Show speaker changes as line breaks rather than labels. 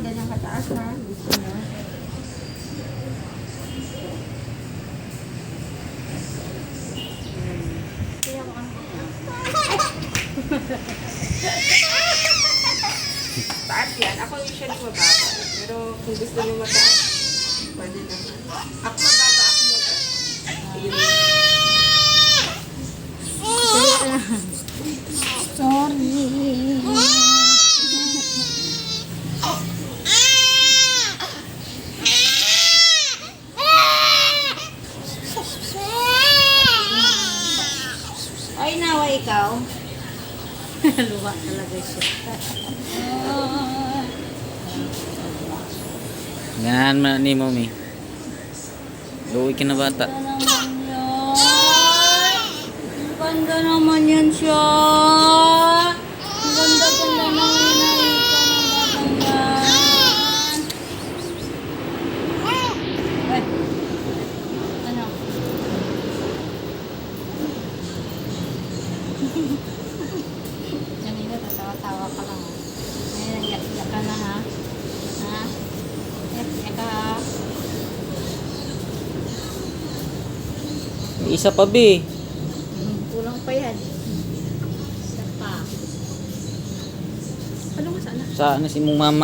ganyan kataas ha. Gusto mo. Kaya ko taas yan. Ako usually mababa. Pero kung gusto nyo mataas, pwede naman. Ako mababa, ako mataas.
Sorry.
Ay, nawa ikaw. Luha talaga siya.
Ganahan mo ni Mommy. Luwi ka na bata.
Ganda naman yan siya. Ganda naman yung nakita ng batang yan. Ay. Ano? Kanina tatawa-tawa ka lang. Ngayon, iyak-iyak ka na ha. Ha? Iyak-iyak ka ha.
May isa pa, be.
Kulang pa yan. Isa pa. Ano nga sana?
Saan na si mong mama?